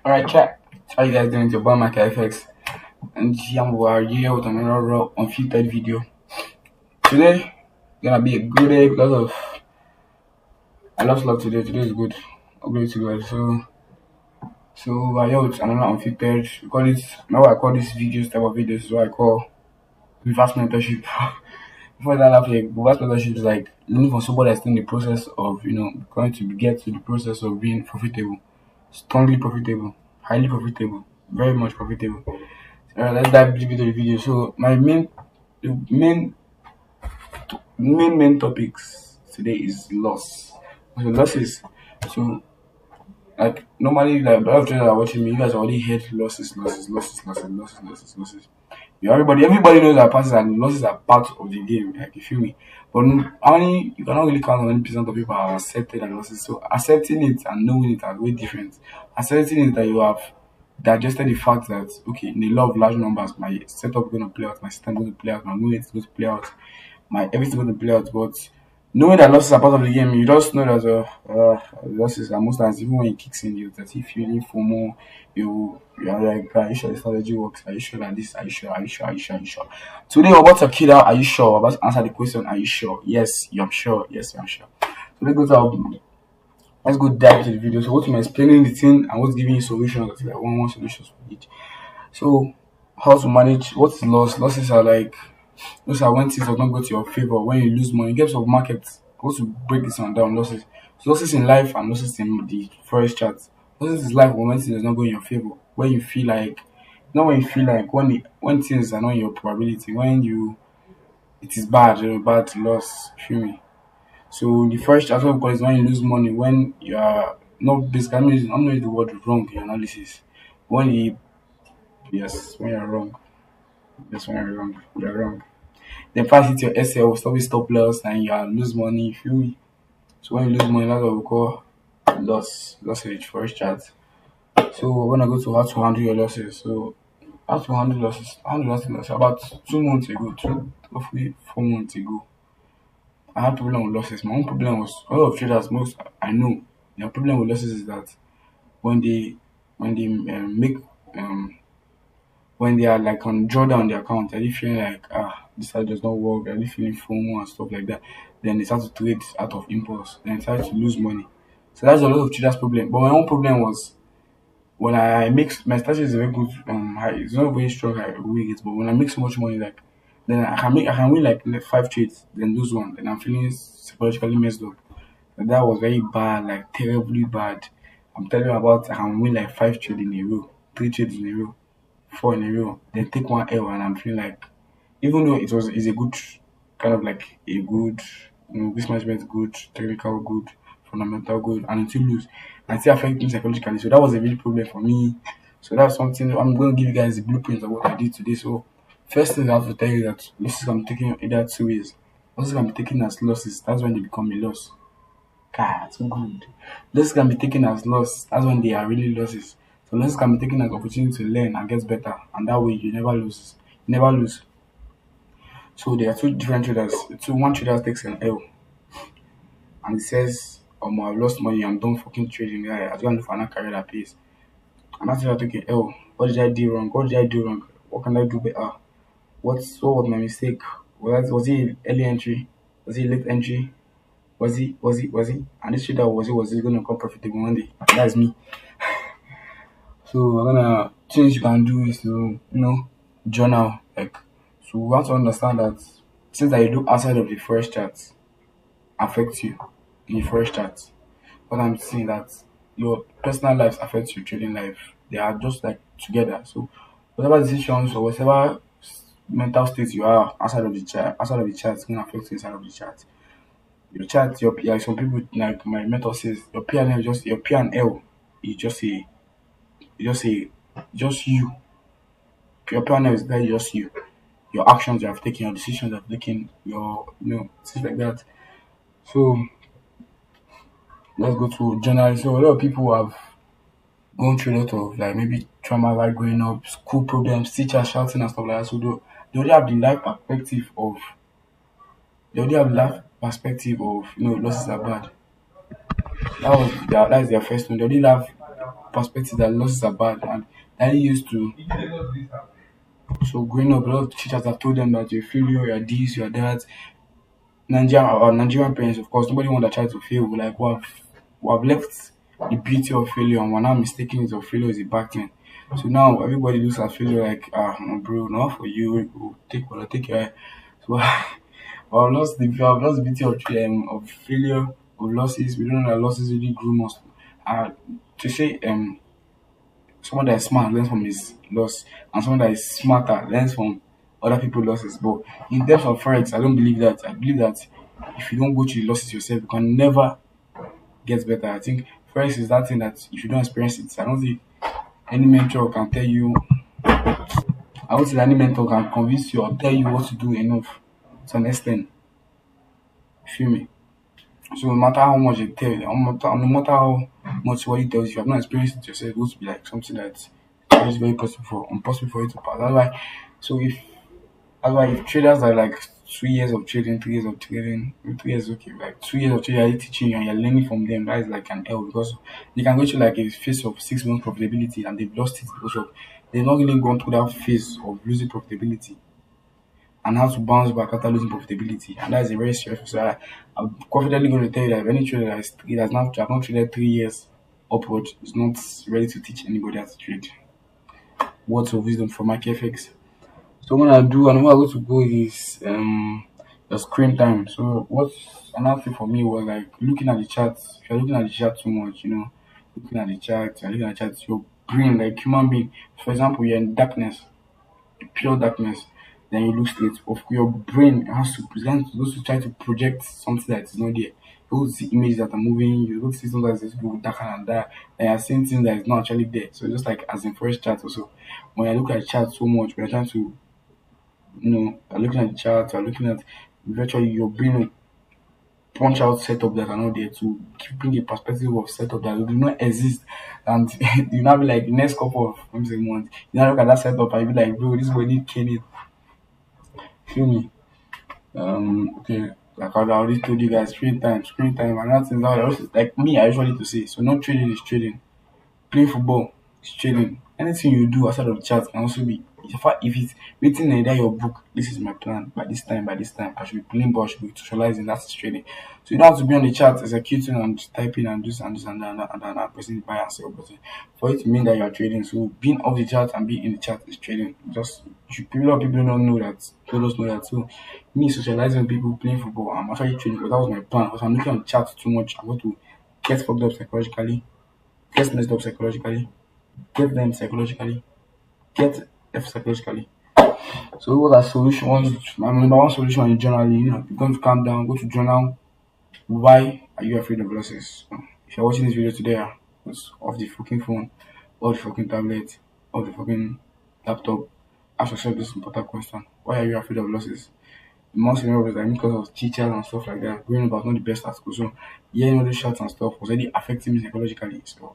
Alright, chat. How you guys doing? It's your boy Mike FX. And we are here with another raw unfiltered video. Today gonna be a good day because of I lost luck today. Today is good. Glory to God. So we're here with another unfiltered. We call it now I call this videos type of videos is what I call reverse mentorship. Before that like reverse mentorship is like learning from somebody that's in the process of going to get to the process of being profitable. Strongly profitable, highly profitable, very much profitable. Alright, let's dive deep into the video. So my the main topics today is loss. So losses. So like normally like a lot of traders are watching me, you guys already heard losses. Yeah, everybody knows that passes and losses are part of the game, like you feel me. But only you cannot really count on any percent of people have accepted and losses. So accepting it and knowing it are way different. Accepting it that you have digested the fact that okay, in the law of large numbers, my setup is going to play out, my system is going to play out, my movement is going to play out, my everything going to play out. But knowing that losses are part of the game, you just know that losses are most times even when it kicks in, you that if you need for more, you are like, are you sure the strategy works? Are you sure that this? Are you sure? Are you sure? Are you sure? Are you sure? Today we're about to kid out. Are you sure? We're about to answer the question. Are you sure? Yes, I'm sure. Yes, I'm sure. So let's go dive into the video. So what I'm explaining the thing and what's giving you solutions, like one solutions for each. So how to manage what is loss? Losses are like those are when things do not go to your favor, when you lose money. In terms of market, go to break this one down. Losses. So losses in life and losses in the forest chart. Losses is life when things does not go in your favor. When you feel like not when you feel like when things are not in your probability, when you it is bad, bad loss, feel me. So the first chart what we call is when you lose money, when you are not basically I'm not using the word wrong in your analysis. When you yes, when you're wrong. Yes, when you're wrong. You're wrong. Then first hit your SL, stop loss, and you lose money. You feel me? So when you lose money, that's what we call loss rate first chart. So we're gonna go to how to handle your losses. So how to handle losses? Handle losses about 2 months ago, roughly 4 months ago. I had problem with losses. My own problem was a lot of traders most I know. Their problem with losses is that when they make um when they are like on drawdown on the account, they're feeling like this side does not work, they're feeling FOMO and stuff like that. Then they start to trade out of impulse, then they start to lose money. So that's a lot of traders' problem. But my own problem was when I make my strategy is a very good high, it's not very strong high rate, but when I make so much money like then I can win like 5 trades, then lose one, then I'm feeling psychologically messed up. And that was very bad, like terribly bad. I'm telling you about I can win like 5 trades in a row, 3 trades in a row, four in a row, then take one L and I'm feeling like even though is a good kind of like a good risk management good, technical good, fundamental good, and until lose and still affect me psychologically. So that was a real problem for me. So that's something I'm going to give you guys the blueprint of what I did today. So first thing I have to tell you that losses can be taken either 2 ways. Losses can be taken as losses. That's when they become a loss. God, so good. Losses can be taken as loss. That's when they are really losses. So losses can be taken as opportunity to learn and get better, and that way you never lose. You never lose. So there are two different traders. One trader takes an L and he says, I've lost money, I'm done fucking trading guy. I just want to find a career that pays. And that trader took an L. What did I do wrong? What did I do wrong? What can I do better? What was my mistake? Was he early entry? Was he late entry? Was he? And this trader was he gonna come profitable one day? That's me. So we're gonna things you can do is to journal. Like so we want to understand that things that you do outside of the first chart affect you in the first chart. What I'm saying that your personal life affects your trading life. They are just like together. So whatever decisions or whatever mental state you are outside of the chart is gonna affect you inside of the chart. Your chart, your like some people like my mentor says your P and L just your P and L is just a just you. Your P and L is there just you. Your actions you have taken, your decisions you have taken, your things like that. So let's go to journalism. So a lot of people have gone through a lot of like maybe trauma while growing up, school problems, teachers shouting and stuff like that. So they already have the life perspective of losses are bad. That is their first one. They already have perspective that losses are bad, and I used to. So growing up, a lot of teachers have told them that you're a failure, you're this, you're that. Nigerian parents, of course, nobody want their child to fail. Like we have left the beauty of failure, and we're now mistaking it of failure as a bad thing. So now everybody looks at failure like, no, bro, not for you. Take what I take your. So I've lost the beauty of failure, of losses. We don't know that losses really groom us. To say someone that is smart learns from his loss, and someone that is smarter learns from other people's losses. But in terms of forex, I don't believe that. I believe that if you don't go through the losses yourself, you can never get better. I think forex is that thing that if you don't experience it, I don't think any mentor can tell you. I would say that any mentor can convince you or tell you what to do enough to an extent. You feel me? So no matter how much they tell you, no matter how much what you tells you, if you have not experienced it yourself, it will be like something that's very possible for impossible for you to pass. That's why. So if traders are like 2 years of trading, 3 years of trading, 3 years okay, like 2 years of trading, are teaching you and you're learning from them, that is like an L because you can go through like a phase of 6 months profitability and they've lost it because of they've not really gone through that phase of losing profitability and how to bounce back after losing profitability. And that is a very serious. So I'm confidently going to tell you that if any trader that has not traded 3 years upward is not ready to teach anybody how to trade. Words of wisdom from Mike FX. So what I do and what I go to go is the screen time. So what's another thing for me was like looking at the charts. If you're looking at the chart too much, looking at the chart, you're looking at the chart, your brain, like human being, for example, you're in darkness, pure darkness, then you look straight. Of your brain has to present goes to try to project something that is not there. You go to see images that are moving, you go to see something that is go darker and that, and you're seeing things that is not actually there. So just like as in first chart also, when I look at chart so much, we're trying to you're looking at the chart, you're looking at virtually your brain will punch out setup that are not there to bring a perspective of setup that do not exist. And you now be like the next couple of let me say months, you now look at that setup and you be like, bro, this body can it. Feel me? Okay. Like I already told you guys, screen time, and that's like me. I usually to say, so not trading is trading. Playing football is trading. Anything you do outside of the chat can also be. If it's written in there your book, this is my plan. By this time, I should be playing ball, I should be socializing. That's trading. So you don't have to be on the chat executing and typing and this and pressing the buy and sell button for it to mean that you are trading. So being off the chat and being in the chat is trading. Just a lot of people don't know that. People don't know that. So me socializing with people playing football, I'm actually trading because that was my plan. Because I'm looking at the chat too much. I'm going to get fucked up psychologically, get messed up psychologically, get them psychologically, get F psychologically. So what are solutions? My number one solution is journaling. You're going to calm down, go to journal. Why are you afraid of losses? If you're watching this video today, it's off the fucking phone, off the fucking tablet, off the fucking laptop. Ask yourself this important question. Why are you afraid of losses? Most scenarios like because of teachers and stuff like that. Growing up, I was not the best at school. So hearing all these shots and stuff was already affecting me psychologically. So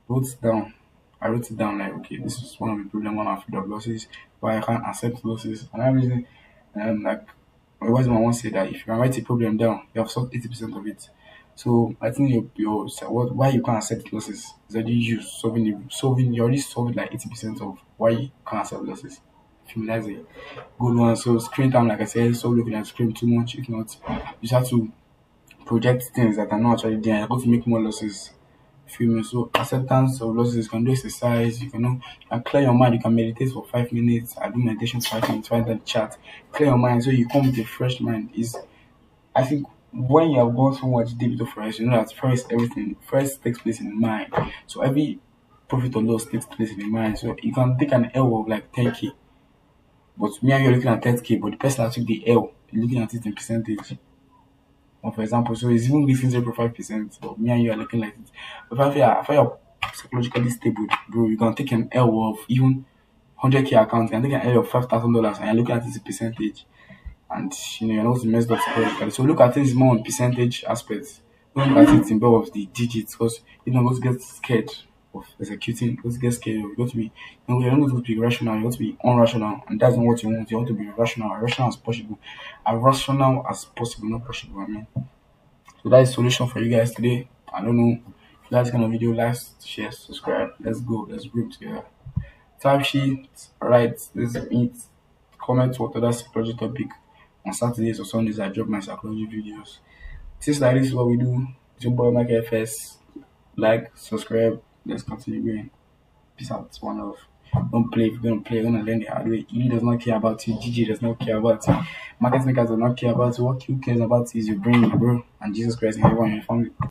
wrote it down. I wrote it down like, okay, this is one of the problems when I'm afraid of losses, why I can't accept losses. And I reason, like, my wise man once said that if you can write a problem down, you have solved 80% of it. So I think why you can't accept losses is already you you already solved like 80% of why you can't accept losses. Feel me? That's a good one. So screen time, like I said, stop looking at screen too much. If not, you just have to project things that are not actually there. You're going to make more losses. Feel me? So acceptance of losses, you can do exercise, you can clear your mind, you can meditate for 5 minutes. I do meditation for 5 minutes, find that chat. Clear your mind so you come with a fresh mind. Is I think when you have gone so much deep into first, you know that first takes place in the mind. So every profit or loss takes place in the mind. So you can take an L of like 10k, but me and you are looking at 10k, but the person that took the L looking at it in percentage. Or for example, so it's even within 0.5%, but me and you are looking like it. But if you're psychologically stable, bro, you can take an L of even 100k account, you can take an L of $5,000 and you're looking at it as a percentage. And you're not messed up psychologically. So look at things more on percentage aspects. Don't look at it in terms of the digits because you don't go to get scared of executing, you go to get scared, you got to be you're not going to be rational, you got to be unrational, and that's not what you want. You want to be rational as possible. As rational as possible, not possible, I mean. So that is solution for you guys today. I don't know If you like this kind of video, like, share, subscribe. Let's go. Let's group together. Type sheet, write, let's meet, comment what other psychology topic. On Saturdays or Sundays, I drop my psychology videos. Things like this is what we do. It's your boy Mike FS. Like, subscribe. Let's continue going. Peace out. One love. Don't play. If you're gonna play, you're gonna learn the hard way. E does not care about you. GG does not care about you. Market makers do not care about you. What you cares about is your brain, bro. And Jesus Christ and everyone in your family.